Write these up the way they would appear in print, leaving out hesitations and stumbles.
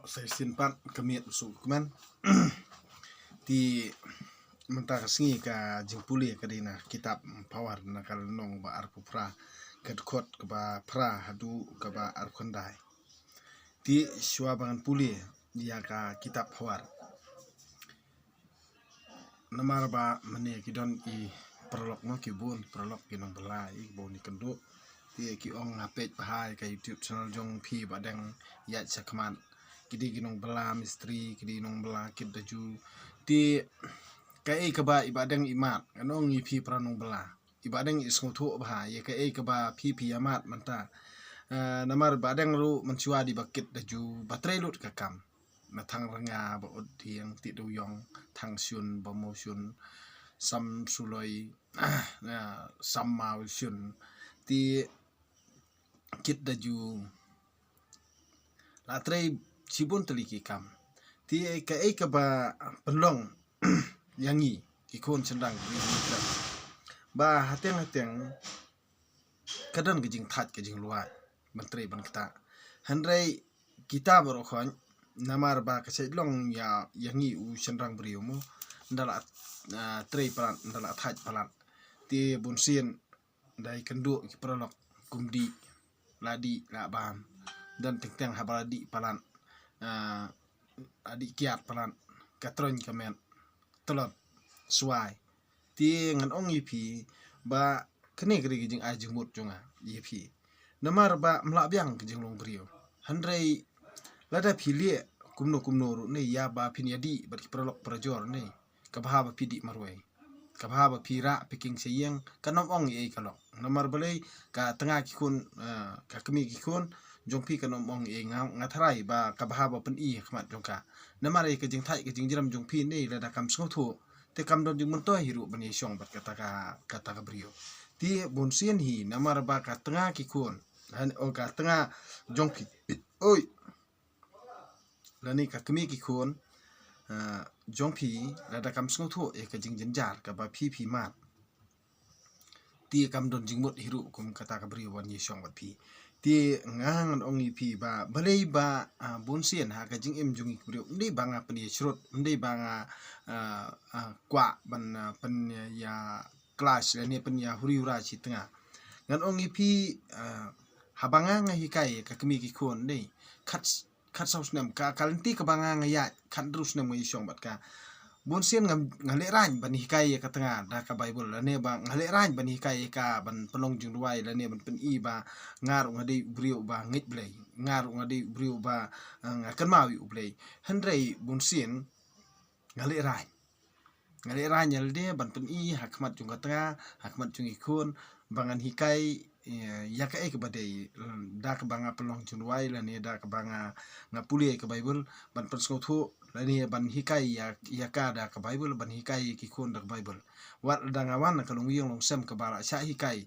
saya simpan kemiat usuk keman di mentah singi ka jingpuli ka dina kitab pawar nakal nong ba arpupra kedkot ke ba pra hadu ke ba arkondai di swabangan puli dia ka kitab pawar namar ba mene kidon i prolog no kibun prolog kinong belai boni kenduk dia ki ong ngapet bahai ka YouTube channel jong phi badang ya sakman kidi ginong bela misteri kidi nong bela kid daju di kai ka ba ibadang imat anong i phi pranong bela ibadang isngu thu bahai ya kai ka ba phi amat manta namar badang ru mencua di bakit daju baterai lut ka kam na thang ranga ba odiang ti do yong thang syun ba mo syun sam suloi sam mau syun ti kit daju latrai sibun teliki kam ti ka ba penlong yangi kikon sendang ba hateng kadang gejing that gejing luai menteri ban kita handrai kita borokhon namar ba kasedlong ya yangi u sendang beriumu ndala trei palan ndala that palan ti bunsin dai kendu ki prolog kumdi ladi la bam dan teng habaladi palan adi kiat palan katron kamen telot suai ti ngan ong ipi ba kene gri gijing ajumut jonga ipi namar ba mla byang gijing long brio handrai lada philie kumno ru ne ya ba phinyadi bar prolog prajor ne kabha ba pidi marwai kabha ba phira piking seyeng kanom ong ei kalok namar balai ka tengah kikun ka kemi kikun jongpi kanom ong ei ngatharai ba kabha ba pen i khmat jongka namar ei kejing thai kejing jiram jongpi nei lada kam sngothu te kam don jing monto hiru bani syong bat kata ka brio ti bonsian hi namar ba ka tengah kikun han o ka tengah jongpi oi lani ka kemi kikun jongpi lada kam sngothu e kejing jenjar ka ba phi mat ti kam don jingmut hiru kum kata ka brio wan yesong bat phi ti ngang ong pi ba balei ba bonsian ha ka jing em jungi brio ndei banga pani shrut ndei banga kwa ban pen ya class lani pen ya huriura chi tengah ngan ong pi habanga nga hikai ka kemi ki khon nei khat saus nam ka kalanti ka banga nga ya khat drus nam ngai syong bat ka bonsian ngale ran ban hikai ka tengah da ka bible lani ba ngale ran ban hikai ka ban pelong jing ruai lani ban pen i ba ngar ngade brio ba ngit blai ngar ngade brio ba kan mawi ublai handrai bonsian ngale ran yalde ban pen i hakmat jung ka tengah hakmat jung ikun bangan hikai ya ka ek badai da ka banga pelong jing ruai lani da ka banga ngapuli ka bible ban pen skothu lani ban hikai ya ka da ka bible ban hikai ki khon da bible wat da ngawan ka long yong long sem ka bara sha hikai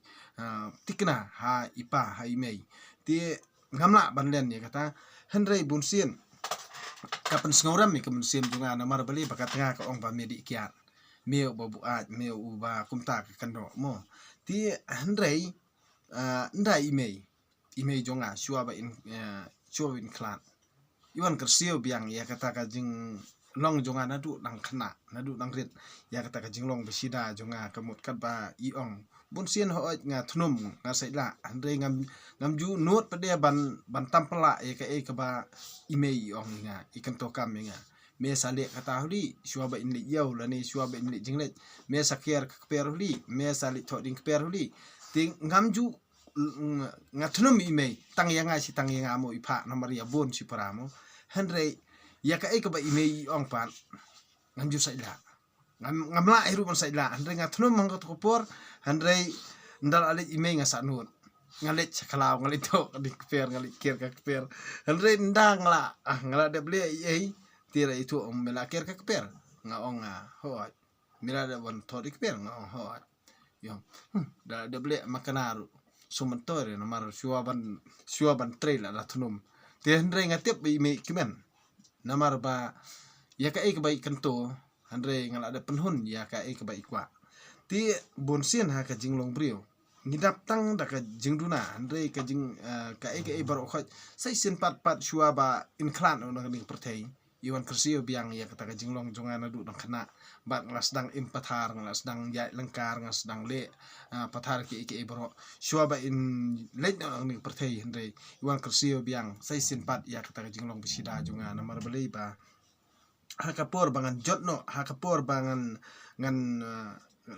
tikna ha ipa ha imei ti ngamla ban len ya kata handrai bunsin kapan sngoram mi kamen sim junga namar bali bakat nga ka ong ba medi kiat meu ba buat meu ba kumta ka kando mo ti handrai ndai imei jonga shua ba in klan iwan kersio biang ya kata ka jing long jonga nadu nang khna nadu nang rit ya kata ka jing long besida jonga kamut kat ba iong bonsian ho nga thnum nga saila andre ngam ju not pade ban tampla e ka ba imei ong nga ikan to kam nga me sale kata huli shua ba in li yau la ne shua ba in li jinglet me sakier ka per huli me sale tho ding per huli ting ngam ju ngathnum imei tang yang si tang yang amo ipa namar ya bon si paramo handrai ya ka ba imei ong pan ngam ju saila ngamla hiru ban saila handrai ngathnum mang ko por handrai ndal ale imei nga sanut ngalet sakalau ngalet to di per ngalet kier ka per handrai ndang la ngala de ble ei tira itu mela kier ka per nga ong ho mila de ban to di per nga ong ho yo da de ble makanaru sumentore namar shua ban trail la thnum te handrai ngatep imei kimen namar ba ya ka ba ikanto handrai ngala de penhun ya ka ba ikwa ti bonsian ha ka jinglong brio ngidap tang da ka jing duna andre ka jing ka bar khoj sai sin pat shua ba in klan on ning perthei iwan kersio biang ya kata ka jing long jonga na du dang khana bat ngas dang im pathar ngas dang ya lengkar ngas dang le pathar ki baro shua ba in leit on ning perthei andre iwan kersio biang sai sin pat ya kata ka jing long bisida jonga na mar balei ba hakapor bangan jotno hakapor bangan ngan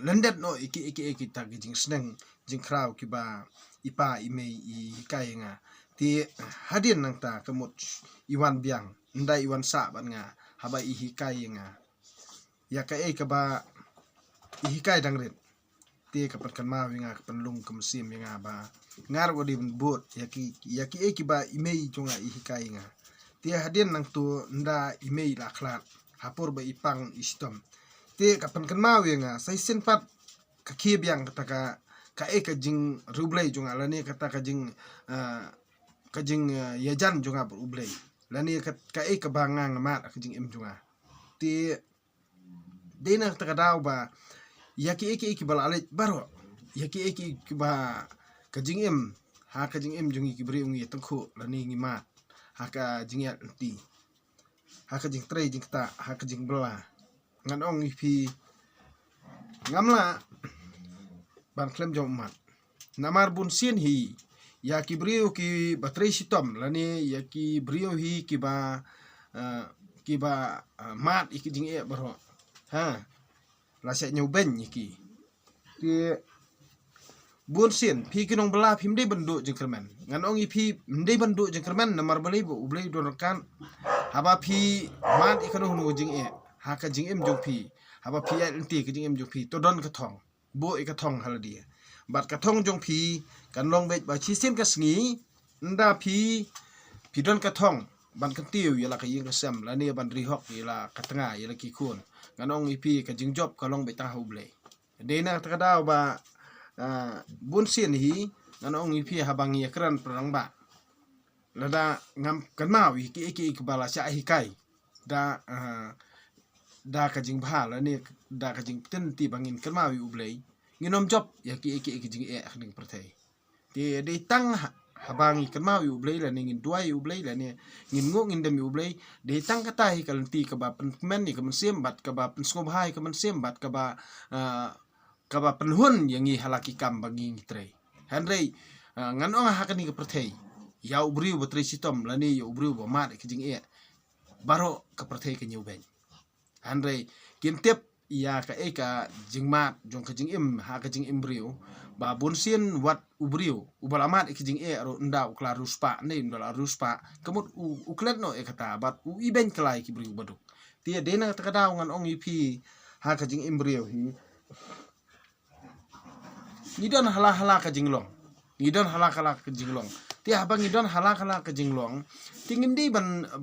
lendet no iki ta jing sneng jing kraw ki ba ipa ime I kai nga ti hadin nang ta kemut iwan biang ndai iwan sa ban nga haba I kai nga ya ka ba I kai dang ret ti ka kan ma wi nga kan lung kem sim nga ba ngar go di bot ya ki ba ime jonga I kai nga ti hadin nang tu nda ime la khlat hapur ba ipang istom ti kapan kan ma wi nga sai sin pat ka ki biang kata ka jing rublei jonga lani kata ka jing yajan jonga rublei lani ka banga ngamat ka jing em jonga ti dena kata ka daw ba yaki bal alit baro yaki ba ka jing em ha ka jing em jongi ki bri ungi tangkhu lani ngi mat ha ka jing ya ti ha ka jing trei jing ta ha ka jing bela ngan ong pi ngamla ban klem jom mat namar bun sin hi ya ki brio ki batrei sitom lani ya ki brio hi ki ba mat iki jing baro ha la se nyu ben iki ti bun sin pi kinong bela phim dei bendu jengkermen ngan ong pi dei bendu jengkermen namar balei bu ublei don kan haba pi mat ikano hunu jing ha ka jing em jong pi haba pi ya enti ka jing em jong pi to don ka thong bo I ka thong hal dia bat ka thong jong pi kan long bet ba chi sin ka sngi nda pi don ka thong ban kan tiu ya la ka ying ka sam la ne ban ri hok ya la ka tanga ya la ki khun kan ong pi ka jing job ka long bet ta huble de na ta ka daw ba bun sin hi kan ong pi ha bang ya kran prang ba la da ngam kan ma wi ki bala cha hi kai da ka jing bha la ne da ka jing ten ti bangin kan ma wi ublei nginom job ya ki jing ning perthei ti de tang habangi kan ma wi ublei la ne ngin duai ublei la ne ngin ngo ngin dem ublei de tang ka tai kal ti ka ba pen men ni ka men sem bat ka ba pen skob hai ka men sem bat ka ba pen hun yang I halaki kam bangi trei hanrei ngan ong ha ka ni ka perthei ya ubriu batrei sitom la ne ya ubriu ba mat ka jing baro ka perthei ka nyu ben hanrei kin tep ya ka jingmat jong ka jing im ha ka jing imbrio ba bonsin wat ubrio ubalamat ka jing ro nda ukla ruspa ne nda ruspa kemut uklet no kata bat iben klai ki brio baduk tia dena ta daw ngan ong ipi ha ka jing imbrio hi ngidon hala ka jinglong ngidon hala ka jinglong ti habang ngidon hala ka jinglong ti ngimdi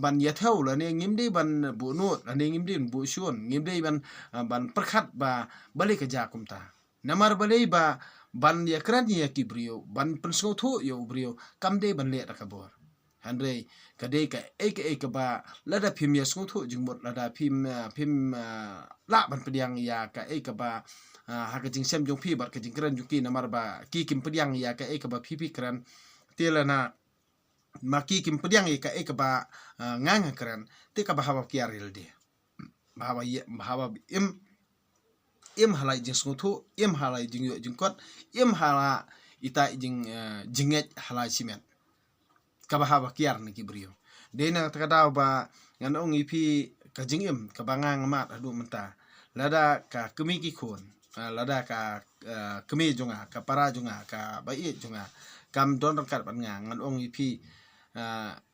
ban yathau la ne ngimdi ban bu nut la ne ngimdi bu shun ngimdi ban perkhat ba balik ka jakum ta namar balei ba ban ya kran ya ki brio ban pensgo thu yo brio kamde ban le ka bor hanrei kade ka ba lada phim ya sgo thu jingmot lada phim la ban pediang ya ka ba ha ka jing sem jong phi bar ka jing kran jong ki namar ba ki kim pediang ya ka ba phi kran telana maki kim pediang ka ba ngang kran te ka bahaba kiaril de bahaba im halai jing snguthu im halai jing yo jing kot im hala ita jinget halai simet ka bahaba kiar ni kibrio de na ta daw ba ngan ong ipi ka jing im ka bangang mat adu menta lada ka kemi ki khon lada ka kemi jonga ka para jonga ka bai jonga kam don kat ban ngan ong ipi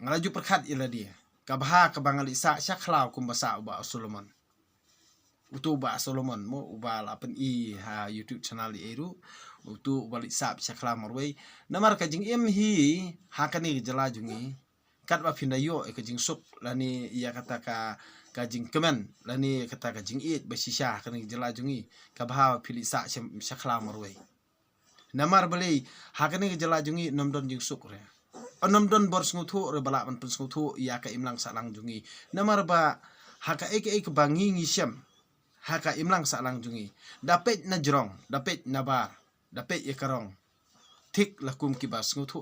ngalaju perkhat ila dia ka baha ka bangali sa khlau kum basa ba Solomon utu ba Solomon mo ubal apen ha YouTube channel eru utu balik sap khla morwei namar ka jing em hi ha kani jala jungi kat ba pindayo ka jing sup lani ia kata ka jing kemen lani kata ka jing it ba sisha kani jala jungi ka baha pili sa khla morwei namar beli ha kani jala jungi nomdon jing sup re onom don bor nguthu re bala man nguthu ya ka imlang salang jungi namar ba ha ka bangi ngisem ha ka imlang salang jungi dapet na jrong dapet na bar dapet ye karong tik lakum ki ba sngo thu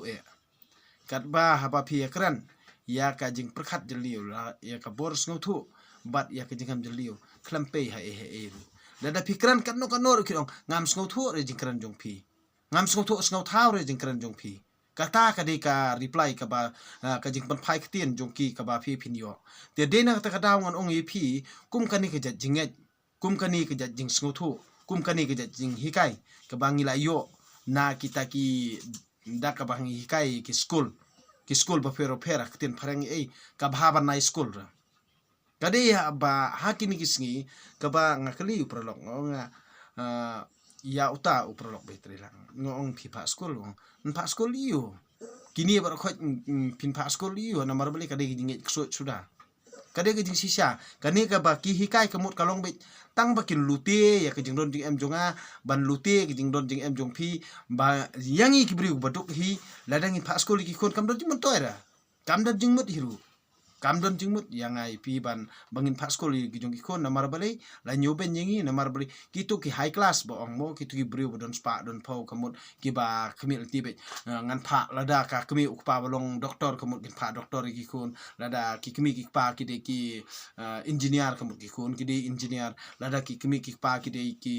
kat ba haba pi kran ya ka jing perkhat jeliu la ya ka bor sngo thu bat ya ka jingam jeliu klampe ha he ru lada pikran kat no kanor kirong ngam sngo thu re jing kran jong pi ngam sngo thu sngo thau re jing kran jong pi kata ka de ka reply ka ba ka jing pan phai ktien jong ki ka ba pi phin yo te de na ta ka daw ngon ong yi pi kum kani ka jat jinget kum kani ka jat jing sngo thu kum kani ka jat jing hikai ka bangi la yo na kita ki da ka bangi hikai ki school ba pero pera ktien pharang ka bhaba na school ra kade ya ba hakini kisngi ka ba ngakali upralok nga ya uta upralok betre lang ngong pi pa school pa school iyo kini ba khot pin pa school iyo na marbali kade jingi sudah kade jing sisa kani ka ba ki hikai kamut kalong be tang bakin lute ya ke jing don jing em jonga ban lute ke jing don jing em jong pi ba yangi ki briu baduk hi ladang pa school ki kon kam don jing toira kam don jing mut hiru kam don jing mut yang ai pi ban bangin pa school ki jong ki kon na marbali la nyoben yengi na marbali kitu ki high class bo ong mo kitu ki briu don spa don pau kamut ki ba kemil tibe ngan pa lada ka kemi ukpa balong doktor kamut ki pa doktor ki kon lada ki kemi ki pa ki de ki engineer kamut ki kon ki de engineer lada ki kemi ki pa ki de ki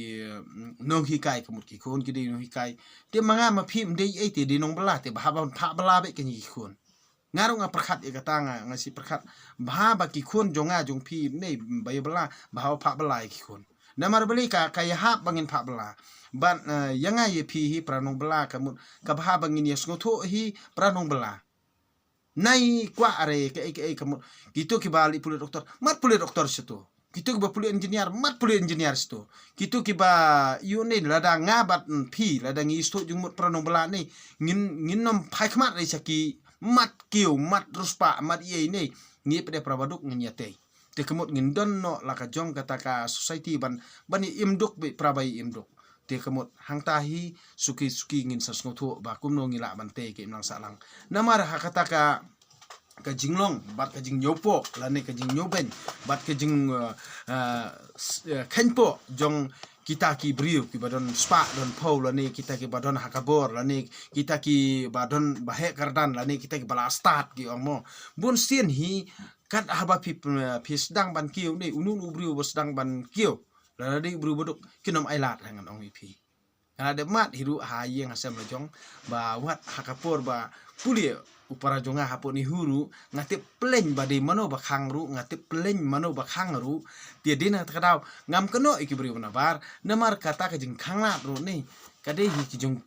nong hikai kamut ki kon ki de nong hikai te manga ma phim de ai te de nong bala te ba ba pa bala be ki ni kon ngarung a perkhat e katanga ngasi perkhat ba ba ki kon jonga jong phi nei bai bala ba pa bala ki kon namar bali ka kaya ha bangin pa bala ban yanga ye phi hi pranong bala kamut ka ba bangin yes ngotho hi pranong bala nai kwa are ke kamut gitu ki bali puli doktor mat puli doktor situ gitu ki ba puli engineer mat puli engineer situ gitu ki ba yu nei lada ngabat phi lada ngi sto jung pranong bala nei ngin nom phai khmat re saki mat kiu mat ruspa mat ye ini ngi pede prabaduk nginyate te kemut ngindon no laka jong kataka society ban bani imduk be prabai imduk te kemut hangtahi suki ngin sasngotu ba kumno ngila bante ke imlang salang namar hakataka ka jinglong bat ka jing nyopo lane ka jing nyoben bat ka jing khenpo jong kita ki briu ki badon spa don pau lani kita ki badon hakabor lani kita ki badon bahe kardan lani kita ki bala start ki omo bun sien hi kat haba pi sedang ban kiu ni unun ubriu sedang ban kiu lani briu boduk kinom ailat hangan ong pi ada mat hiru ha yeng asam lejong ba wat hakapor ba puli upara jonga hapo ni huru ngati pleng badi mano bakhang ru ngati pleng mano bakhang ru dia dina takadaw ngam keno iki brio na bar namar kata ka jing khangla ru ni kade hi ki jong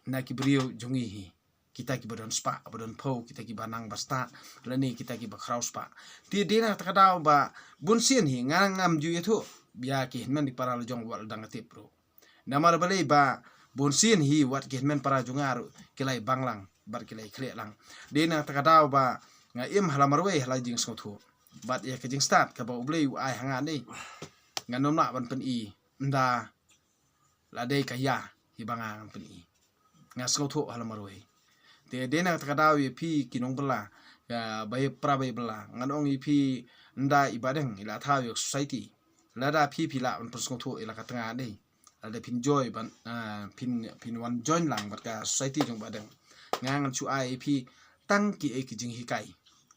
na ki brio jongi hi kita ki badon spa badon pau kita ki banang basta lani kita ki bakraw spa dia dina takadaw ba bunsin hi ngam ju itu bia ki hinman di para jong wal dangati pro namar bale ba bunsin hi wat ki hinman para jongaru kilai banglang bar kilai kre lang dena takadaw ba nga im halamarwe hala jing skothu bat ya ka jing start ka ba ublei ai hanga ni nga nomna ban pen i nda la dei ka ya hi banga pen i nga skothu halamarwe te dena takadaw ye pi kinong bela ya bai prabai bela nga ong i pi nda ibadeng ila thaw yo society lada pi la ban skothu ila ka tanga dei ada pin joy ban pin wan join lang bat ka society jong badeng ngang chu IP tang ki ki jing hikai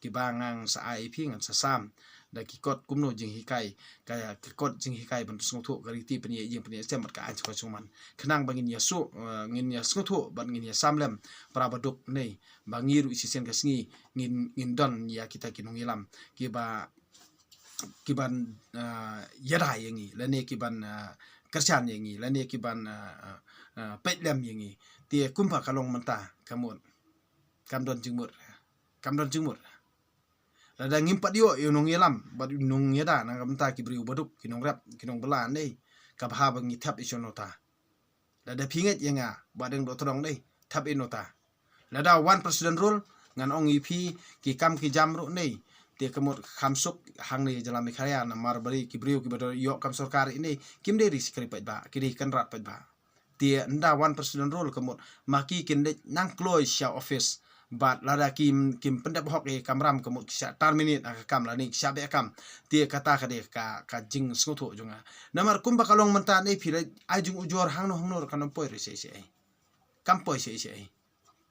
ki bangang sa IP ngan sa sam da ki kot kumno jing hikai kaya ki kot jing hikai ban sngotho gariti peni jing peni semat ka an chuman khnang bangin yasu ngin ya sngotho ban ngin ya samlem prabaduk nei bangiru isisen ka sngi ngin don ya kita kinungilam ki ban yada yangi lane ki ban kerjaan yangi lane ki ban petlem yangi tie kumpa kalong menta kamut kamdon jingmur lada ngimpat yo nong yelam bad nong yeda na menta ki briu baduk kinong rap kinong belan dei ka bha bang thap isonota lada pinget yenga badeng do todong dei thap inota lada one president rule ngan ong ip ki kam ki jamru nei te kamut khamsuk hang nei jalami khaya na marbari ki briu ki bador yo kam sarkar ini kim dei riskri pat ba ki kan rat pat ba dia nda one president role kamut maki kin nang kloi sha office bat lada kim pendap hok e kamram kamut sha terminate kam lani sha be kam dia kata ka de ka jing sngoto jonga namar kumba kalong menta nei phira ajung ujor hangno kanam poi re se kampoi se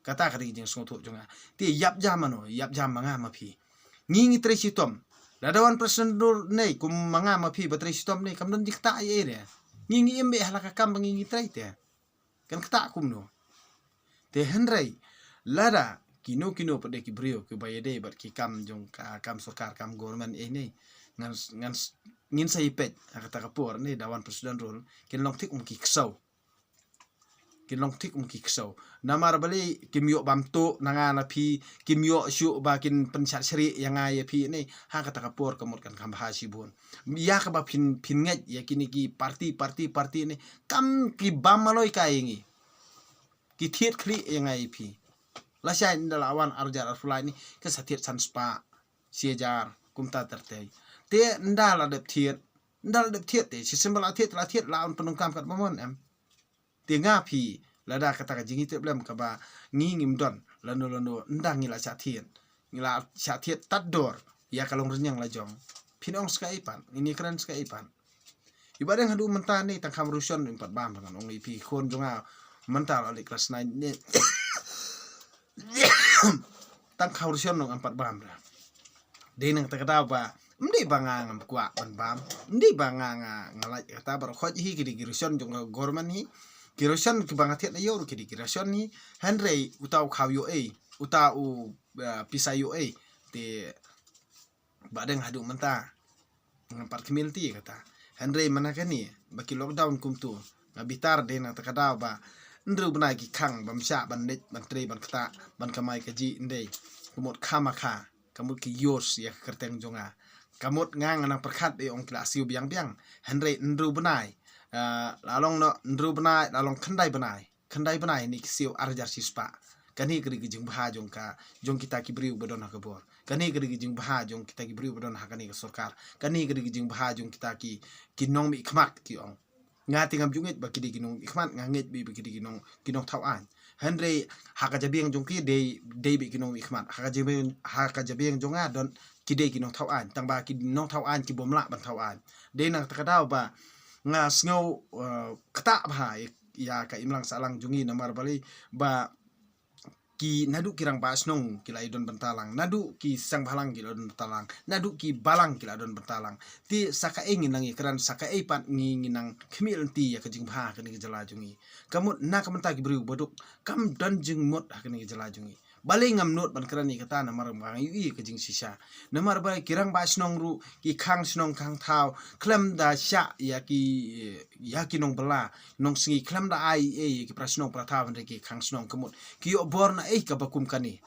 kata kari jeng song tu jonga ti yap jam manga ma phi ngi tre sitom ladawan presiden nei kum manga ma phi batre sitom nei kam don dikta ye ne ngi embe halaka kam ngi tre te kan kata kum no te henrai lada kino pada ki brio ke bayade bat ki kam jong kam sarkar kam government nei ngan ngin sai pet kata kapur nei dawan presiden rule kin long tik ki ksau namar bali kimyo bamto nanga na phi kimyo shu bakin pencat sri yang ai phi nei ha kata kapur kamut kan kam hasibun ya ka ba phin nget ya kini ki parti nei kam ki bamaloi kaingi ki thiet khli yang ai phi la sai ndalawan arjar arfulai ni ke sathiet san spa siejar kumta terte te ndala dep thiet te simbal athiet la on penungkam kat momon em te nga phi lada kata ka jingi te blem ka ba ngim don lano ndang ngila cha thiet tat dor ya kalong renyang la jong pinong ska ipan ini keren ska ipan ibadeng hadu menta ni tangkam rusion empat bam dengan ong ipi khon jonga mental ali kelas 9 ni tangkam rusion nong empat bam ra de nang takada ba mdi banga ngam kwa ban bam mdi banga ngalai kata bar khoj hi gidi rusion jonga government hi kirosan ki banga thiet na yor ki kirosan ni henrei utau khaw yo utau pisai yo te badeng hadu menta ngampat community kata henrei manakani baki lockdown kumtu ngabitar de na takada ba ndru bna ki khang bamsha bandit bantre ban kata ban kamai kaji ndei kumut khamaka kamut ki yos ya kerteng jonga kamut ngang na perkhat e ong klasiu biang henrei ndru bnai lalong no ndru benai lalong khandai benai ni siu arjar sispa kani kri jing bha jong kita ki briu bodon ha kabor kani kri jing bha jong kita ki briu bodon ha kani ka sarkar kani kri jing bha jong kita ki nong mi khmat ki ong nga tingam jungit ba ki di nong khmat nga nget bi ki di nong thau an henrei ha ka jabiang jong ki de bi ki nong mi khmat ha ka jabiang jonga don ki de ki nong thau an tang ba ki nong thau an ki bomla ban thau an de nang takadaw ba nga sngau kata bha ya ka imlang salang jungi namar bali ba ki nadu kirang ba snong kila idon bentalang nadu ki sang bhalang kila idon bentalang nadu ki balang kila idon bentalang ti saka engin nangi keran saka e pat ngi nang khmil ti ya ka jing bha ka ni jala jungi kamut na kamenta ki bru boduk kam dan jing mot ka ni jala jungi bali ngam not ban kerani kata namar bang yu ke jing sisa namar ba kirang ba snong ru ki khang snong khang thau klem da sha ya ki nong bala nong singi klem da ai ki prasnong prathaw ki khang snong kamut ki yo bor na ka bakum kani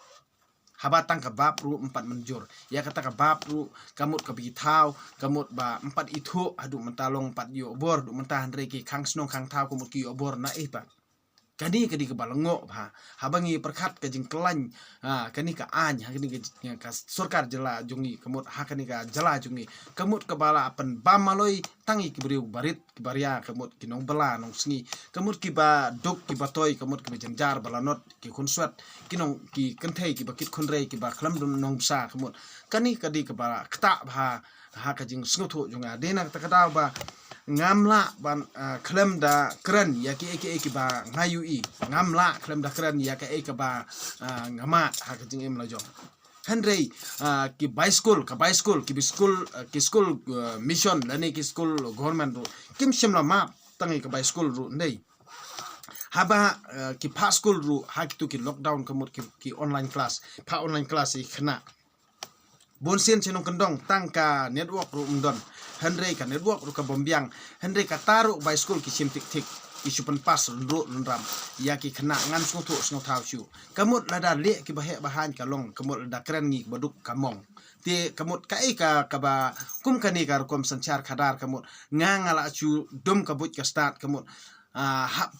habatang ka bab ru 4 menjur ya kata ka bab ru kamut ka bi thau kamut ba 4 ithu adu mentalong 4 yo bor du mentahan ki khang snong khang thau kamut ki yo bor na ba kani ke balango ha habangi perkhat ke jing kelany kani ka any kani ka sarkar jala jungi kamut kani ka jala jungi kamut ke bala apan bamaloi tangi ki beriu barit ki baria kamut ki nong bala nong sngi kamut ki ba dok ki batoi kamut ki jenjar balanot ki khunswat ki nong ki kenthei ki bakit khunrei ki ba khlam dum nong sa kamut kani kadi ke bala kta bha ka jing snuthu junga dena takada ba ngamla ban klem da keren ya ki ba ngayui ngamla klem da keren ya ki ba ngamat ha ka jing em la jong henrei ki bicycle ki school mission lani ki school government ru kim shimla map tangi ka bicycle ru nei haba ki pa school ru ha ki lockdown kamut ki online class i khna bonsen chenong kendong tangka network ru umdon henrei ka network ru ka bombyang henrei ka taru by school ki sim tik ki supan pas ru ram ya ki khna ngan sung thau shu kamut lada le ki bahe bahan ka long kamut lada kren ngi baduk kamong te kamut ka ba kum kani ka kom sanchar khadar kamut ngala chu dum ka but ka start kamut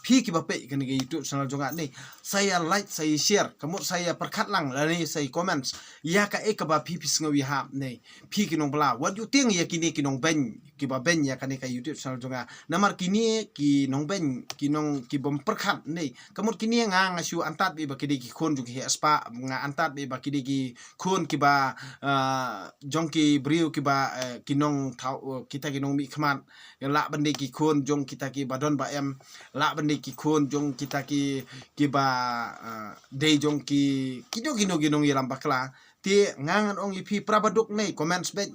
phi ki bape kani ke YouTube channel jonga ni saya like saya share kamut saya perkhat lang lani saya comments ya ka ba phi ngawi hap nei phi ki nong bla what you think ya kini ki nong ben ki ba ben ya kani ka YouTube channel jonga namar kini ki nong ben ki bom perkhat nei kamut kini nga shu antat bi ba ki ki khon ju ki spa nga antat bi ba ki khon ki ba jong ki briu ki ba ki nong thau kita ki nong mi khman ya la bande ki khon jong kita ki badon ba em la bende ki khon jong kita ki ba de jong ki gino yelam bakla ti ngangan ong ipi prabaduk nei comments bet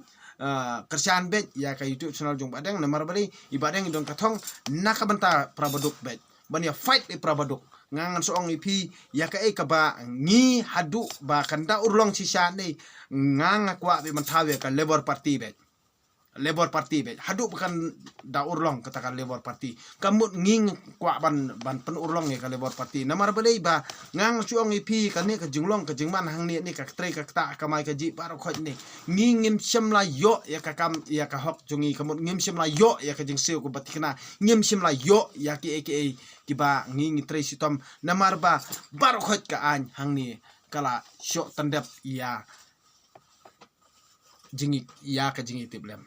kerjaan bet ya ka YouTube channel jong badeng namar bali ibadeng dong katong nakabanta prabaduk bet bania fight di prabaduk ngangan soong ipi ya ka ka ba ngi hadu ba kanda urlong sisa nei nganga kwa be mantawe ka Labour Party bet hadu bukan da urlong katakan Labour Party kamut nging kwa ban pen urlong ya ka Labour Party namar balai ba ngang suong ipi kan ni ka jinglong ka jingman hang ni ka tre ka ta ka mai ka ji par khoj ni ngingim shimla yo ya ka kam ya ka hok jungi kamut ngim shimla yo ya ka jing seo ko batikna ngim shimla yo ya ki aka ki ba ngingi tre sitom namar ba bar khoj ka an hang ni kala syok tandap ya jingi ya ka jingi tiblem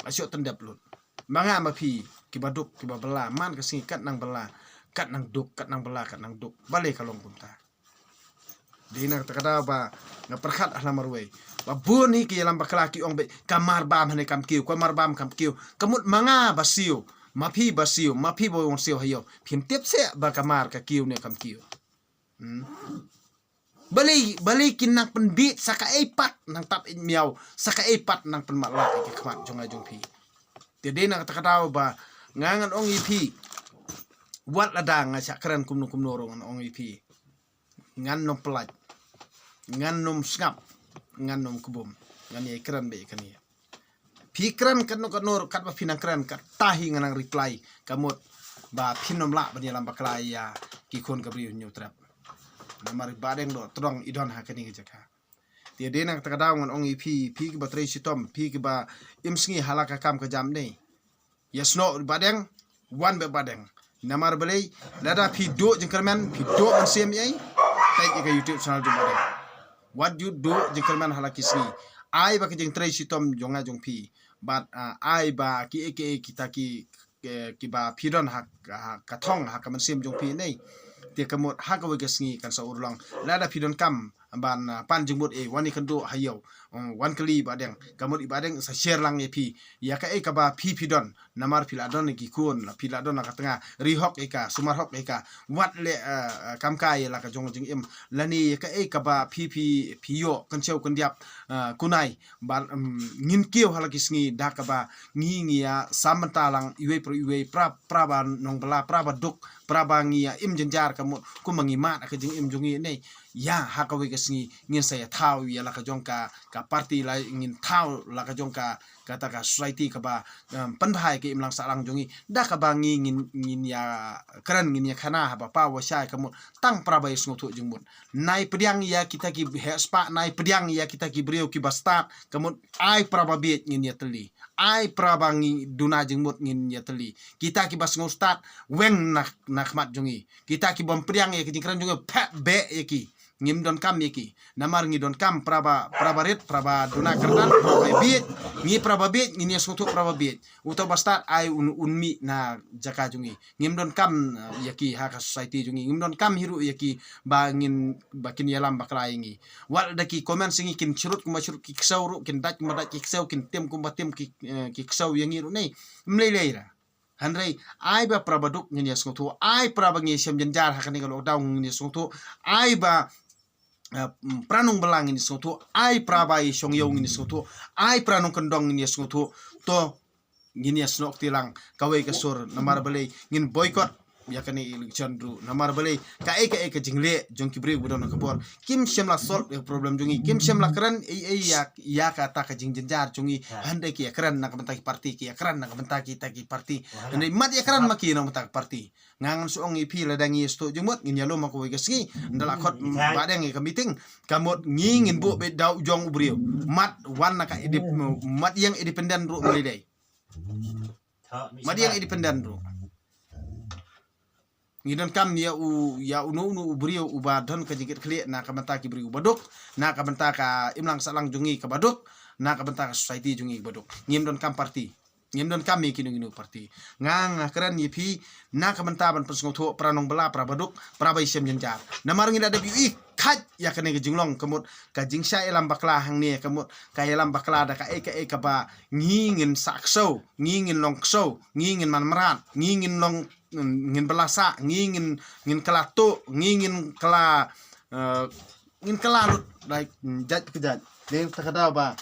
asyok tendap lut manga mapi kibaduk kibabela man kasing kat nang bela kat nang duk kat nang bela kat nang duk balik kalong punta dina takada ba ngaperkhat ahla marway ba buni ki lam baklaki ong be kamar bam hane kam kiu kamut manga basiu mapi boyong siu hayo phim tep se ba kamar ka kiu ne kam kiu Bali kinak penbit saka epat nang tap in miau saka epat nang penmalak ke kmat jong ajong pi jadi nak kata ba ngangan ong ipi wat ladang nga keren kumno rong ong ipi ngan nom pelaj ngan nom skap ngan nom kubum ngan ye keren be kan ye pi keren kan no kat ba pinang keren kat tahi nganang reply kamut ba pinom la ban yalam baklai ya ki kon kabri nyu trap namar badeng do todong idon hakani jaka dia denang takadaw ngon ong ipi pi ki batray sitom pi ki ba imsngi halaka kam ka jam nei yasno badeng wan be badeng namar balay lada pi do jengkerman pi do on cma tai ka YouTube channel jom badeng what you do jengkerman halaki sni ai ba ki jeng tray sitom jonga jong pi but ai ba ki kita ki ba pidon hak kathong hak man sim jong pi nei dia kamut hak we gasngi kan sa urlang lada pidon kam ban pan jengmut wani kendo hayo wan kali badeng kamut ibadeng sa share lang pi ya ka ba pidon namar piladon ki kun la piladon la katanga rihok sumar hok wat le kam kai la ka jong jing im lani ka ba piyo kan cheu kan diap kunai ban ngin kieu halakisngi dak ba ngi ya samantalang iwe pra nong bala pra duk pra ngi ya im jenjar kamut kumangimat ka jing im jungi nei ya hakawe kesngi ngin saya tahu ya la ka jongka ka parti la ngin tahu la ka jongka kata ka society ka ba panbahai ke imlang salang jongi da ka ba ngin ya keren ngin ya khana ba pa wa syai kamu tang prabai sngotu jengmut nai pediang ya kita ki spa nai pediang ya kita ki brio ki basta kamu ai prababit ngin ya teli ai prabangi duna jengmut ngin ya teli kita ki bas ngustat weng nak mat jongi kita ki bom pediang ya ki keren jongi pa be ya ki ngim don kam yeki namar ngi don kam praba duna kerdan biet ngi praba biet ngi soto praba biet uto basta ai unmi na jaka jungi ngim don kam yaki haka society jungi ngim don kam hiru yaki ba ngin bakin yalam bakla ngi wal daki komen singi kin churut kuma churut ki ksawru kin dak kuma dak ki ksaw kin tem kuma tem ki ksaw yangi ru nei mleleira Handrai ai ba prabaduk ngin yasngoto ai praba ngi sem jenjar hakani kalau daw ngin yasngoto ai ba pranung belang ini soto ai prabai song yong ini soto ai pranung kendong ini soto to ngini asnok tilang kawe kasur namar balai ngin boycott ya kani election ru namar balai ka jingle jong kibri budon kabor kim shemla solve problem jongi kim shemla kran ya kata ka jingjenjar jongi hande ki kran nak bentak parti ki kran nak bentak kita ki parti hande mat ya kran maki no bentak parti ngangan suong ipi ladangi sto jumut ngin yalo mako wegasngi ndala khot badeng ka meeting kamot ngin bu be daw jong ubrio mat wan ka mat yang independen ru mulai mat yang independen ru ngidon kam ya unu ubrio ubadon ka jikit kli na ka benta ki bri ubaduk na ka benta ka imlang salang jungi ka baduk na ka benta ka society jungi baduk ngimdon kam parti ngimdon kam mi kinu parti ngang keren yipi na ka benta ban persngoto pranong bela prabaduk prabai sem jenjar namar ngida da bi khat ya kane ke jinglong kemut ka jingsha elam bakla hang ne kemut ka elam bakla da ka ba ngingin saksau ngingin long ksau ngingin man marat ngingin long ngin belasa ngin kelato ngin kela ngin kelalut like jat kejat den takada ba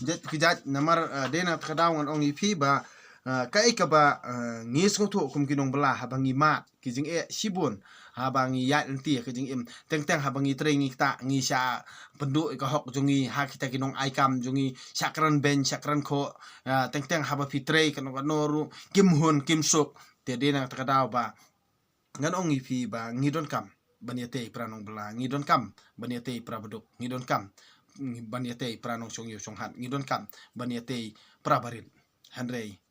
jat kejat namar dena takada ngan ong ipi ba kai ka ba ngis ngotu kum kinong bela habangi mat kijing sibun habangi ya enti kijing teng habangi training ta ngi sha pendu ka hok jungi ha kita kinong aikam jungi sakran ben sakran ko teng haba fitre kanong noru kim hun kim sok te dena takada ba ngan ong ipi ba ngidon kam baniate pranong bela ngidon kam baniate prabaduk ngidon kam baniate pranong song yu song han ngidon kam baniate prabarin hanrei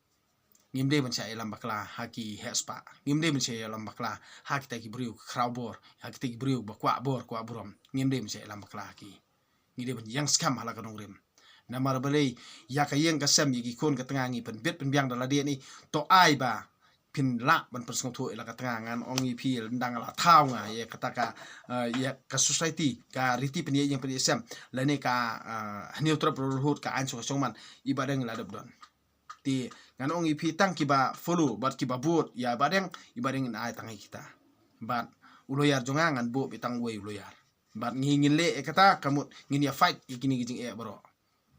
ngimde ban saya lam bakla haki hespa ngimde ban saya lam bakla haki ta ki briu kraubor haki ta ki briu ba kwa borom ngimde ban saya lam bakla haki ngide ban yang skam hala kanong rim na marbale ya ka yeng ka sam yi kon ka tanga ngi pen bet pen biang dala dia ni to ai ba pin la ban persong thu ila ka tanga ngan ong i pi ndang la thau nga ye kataka ya ka society ka riti pen yang pen sam la ne ka neutral brotherhood ka an so man ibadang la dab don ti ngan ong ipi tang kiba follow bat kiba bot ya badeng ibadeng ai tangai kita bat uloyar jonga ngan bo bitang we uloyar bat ngingin le kata kamut ngin ya fight ikini gijing bro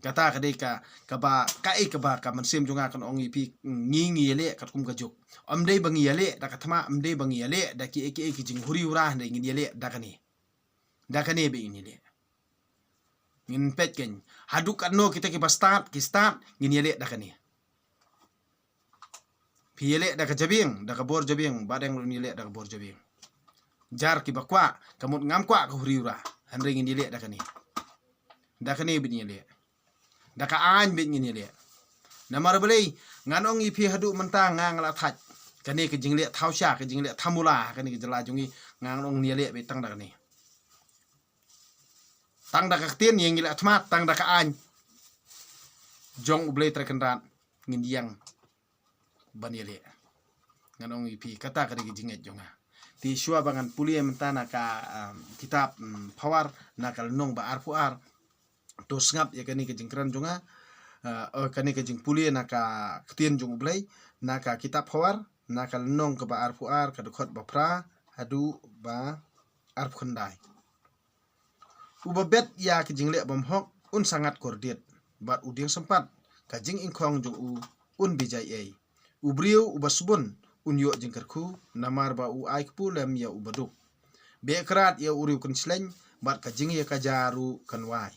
kata kadeka kaba kai kaba ka mansim jonga kan ong ipi ngingi le kat kum gajuk amdei bangi le da katma amdei bangi le da ki eki gijing huri ura ndai ngin le da kane be ini le ngin petken haduk anno kita ki start ngin le da kane piyele da ka jabing da ka bor jabing badeng lu nile da ka bor jabing jar ki bakwa kamut ngam kwa ka huriura hanring nile da ka ni bin nile da ka an bin nile na marbelei nganong ipi hadu mentang ngang la thaj kani ke jingle thausha ke jingle thamula kani ke jala jungi nganong nile be tang da ka ni tang da ka tien yeng ile atmat tang da ka an jong ublei terkendan ngin yang baniele nganong ipi kata kadigi jinget jonga ti shua bangan pulie mentana ka kitab power nakal nong ba arpuar to ngap ya kani ke jingkran jonga kani ke jing pulie naka ktien jong blai naka kitab power nakal nong ke ba arpuar ka dokot ba pra hadu ba arpkhandai ubabet ya ke jingle bam hok un sangat kordiet bat uding sempat ka jing ingkong jong un bijai ei ubriu ubasbun unyo jingkarku namar ba u aikpu lem ya ubaduk bekrat ya uriu kunsleng bat ka jing ya kajaru kanwai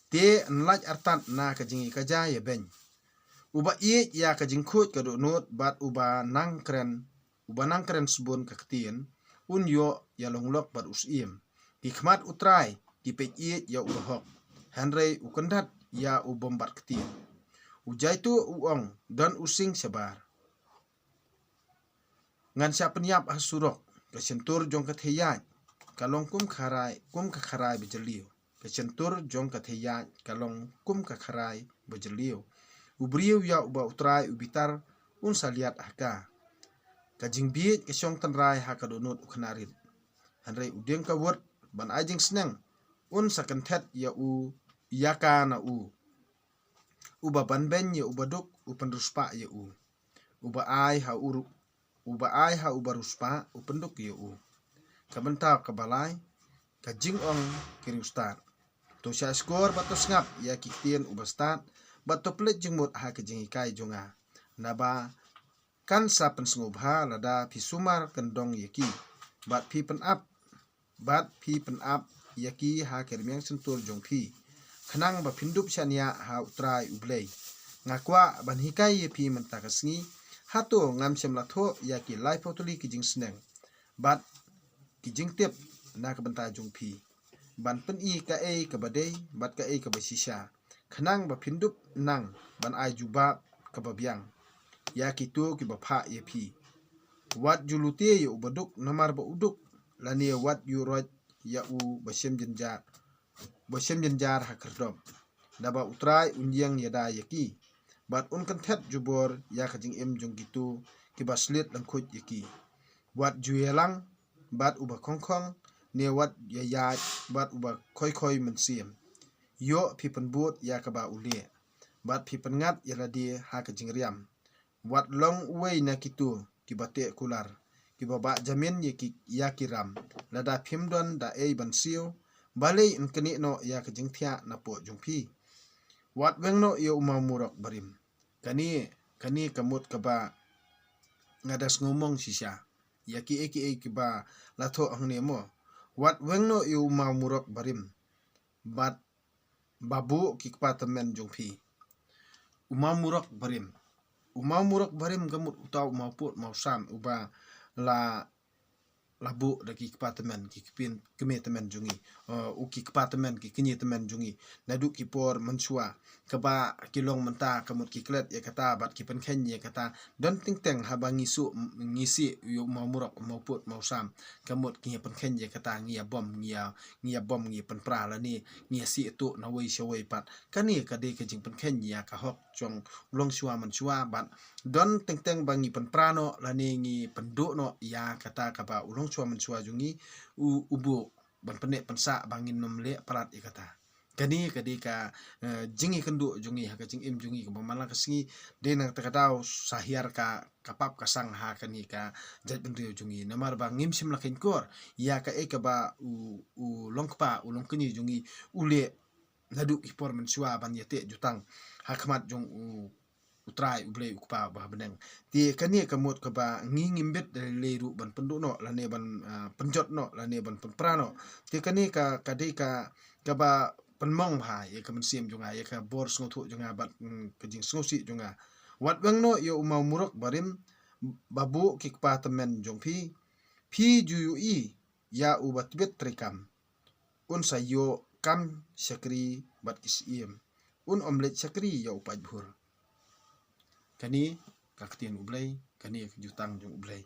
te nlaj artat na ka jing ka ja ya ben uba ie ya ka jing khut ka do not bat uba nangkren subun ka ktien unyo ya longlok bat usim hikmat utrai di pe ie ya ubahok hanrei ukandat ya ubombat ktien ujaitu uong dan using sebar ngan siya penyap hasurok kesentur jong katheyat kalong kum ka kharai bejeliu kesentur jong katheyat kalong kum ka kharai bejeliu ubriu ya uba utrai ubitar un saliat haka kajing biit kesyong tanrai haka donut uknarit hanrei udeng ka word ban ajing seneng un sakenthet ya u yaka na u uba banben ya uba duk upan ruspa ya u uba ai ha uba ruspa upenduk ya u kabenta kabalai kajing ong kiri ustad to sya skor bato ngap ya kitien uba stad bato plet jingmut ha kajing ikai jonga naba kan sa pensngubha lada pisumar kendong yaki bat pi pen up yaki ha kermeng sentul jong pi khanang ba pindup syania ha utrai ublei ngakwa ban hikai ye pi mentakasngi hato ngam sem latho ya ki lai photoli ki jing sneng bat ki jing tip na ka banta jong pi ban pen i ka e ka badei bat ka e ka basisha khanang ba pindup nang ban ai juba ka babyang ya ki tu ki ba pha ye pi wat julute ye ubaduk namar ba uduk lani wat yurot ya u basem jenjar hakerdom daba utrai unyang yada yaki bat un thet jubor ya kajing jong gitu kibaslit langkut yaki wat juyelang bat uba kongkong ne wat ya bat uba khoi mensim yo pipen bot ya kaba ule bat pipen ngat ya ladi ha kajing riam wat long uwei na kitu kibate kular kibaba jamin ye ki ya kiram lada phimdon da ei bansiu balei nkeni no ya kajing thia na po jungphi wat weng no yo uma murok barim kani kamut kaba ngadas ngomong sisa yaki eki kiba latho angne mo wat weng no yo uma murok barim bat babu kikpatamen jungphi uma murok barim gamut utau mauput mausam uba la labu daki kipatamen ki kipin kemetemen jungi uki kipatamen ki kenyetemen jungi nadu kipor mensua keba kilong menta kamut kiklet ya kata bat kipen ken ya kata don ting teng haba ngisi yu mamurok mauput mausam kamut ki pen ken ya kata ngia bom ngia pen pra la ni ngia si tu na wei shawei pat kani kade ke jing pen ken ya ka hok chong long sua mensua bat don ting teng bangi pen prano la ni ngi pendu no ya kata kaba ulong chua mensua jungi ubu ban penek pensa bangin nomle parat ikata kani kadika jingi kendu jungi ha jing im jungi ko malang kasingi denang takadau sahiar ka kapap kasang ha kani ka jat benrio jungi namar ba ngim sim lakin kor ya ka ba u longpa ulong kini jungi ule nadu ipor mensua ban yate jutang hakmat jung utrai ublei ukpa bah beneng ti kani kamut ka ba ngimbet leru ban pendu no lane ban penjot no lane ban penprano ti kani ka kadika ka ba penmong ha ye ka mensim junga ye ka bor sngotu junga bat kejing sngosi junga wat weng no yo umau murok barim babu kikpa temen jongpi phi juyu i ya ubat bet trekam un sayo kam syakri bat kisim un omlet syakri ya upaj bhur kani kaktian ublei kani jutang jung ublei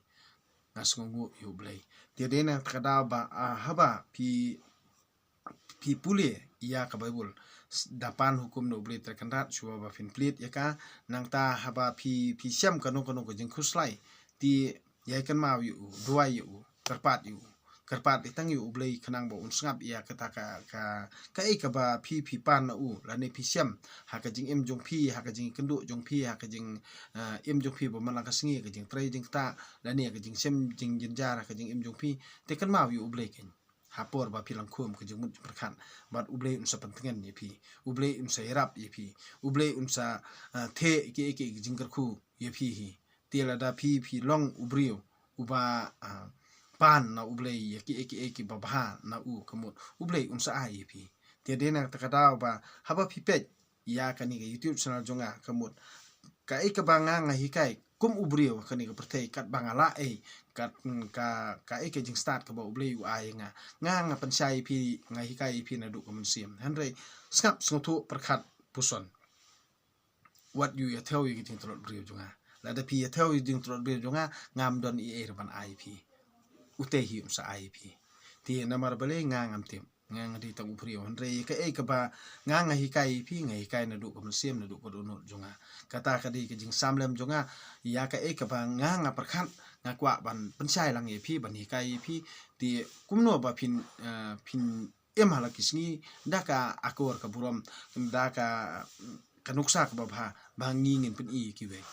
ngasngongu yu ublei tiadena takada ba haba pi pule ia ka bible dapan hukum no ublei terkanrat suwa ba fin plit ya ka nang ta haba pi syam kanu ko jing khuslai ti yai kan mau yu duai yu karpat itang yu ublei khanang bo unsngap ia kata ka ba pi pan na u lane pi syam ha ka jing im jong pi ha ka jing kendu jong pi ha ka jing im jong pi bo malang ka singi ka jing trai jing ta lane ka jing sem jing jinjar ka jing im jong pi te kan mau yu ublei ken hapor ba pilang khum ka jing mut perkhan bat ublei unsa pentengan ye pi ublei unsa irap ye pi ublei unsa the ke jing karkhu ye pi hi tela da pi long ubrio uba pan na ublei eki babha na u kamut ublei unsa ai pi tiadena takada ba haba pipet ya kani ga youtube channel jonga kamut ka banga ngahikai kum ubrio kani ka perthei kat bangala kat ka jing start ka ba ublei u ai nga pensai pi ngahikai pi na du kamunsim hanrei skap sngotu perkhat puson what you tell you getting trot brio jonga la da pi tell you ding trot brio jonga ngam don i ban ai pi utehi umsa IP ti namar bale ngam tim ngang di tang uprio hanre ka ba ngang hikai pi ngai na du ko sem na du ko no jonga kata ka di ke jing samlem jonga ya ka ba ngang perkhan ngakwa ban pensai lang e pi ban hikai pi ti kumno ba pin em hala kisni daka akor ka buram daka kanuksa ka ba bangi ngin pin i kiwe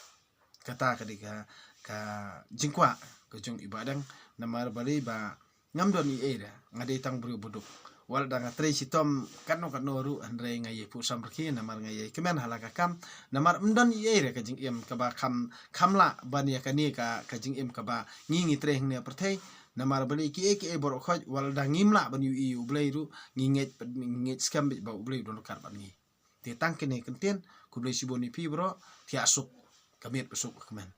kata ka di ka jingkwa ka jong ibadang namar bali ba ngamdon i era ngade tang bru buduk wal danga tre sitom kanu ru andre ngai pu samrki namar ngai kemen halaka kam namar mdon i era ka jing em ka ba khamla ban ya kani ka jing em ka ba ngi tre hne perthei namar bali ki bor khoj wal da ngimla ban yu i ublei ru nginget skam ba ublei don kar ban ngi te tang kene kenten ku blei siboni pi bro ti asuk kamit besuk kemen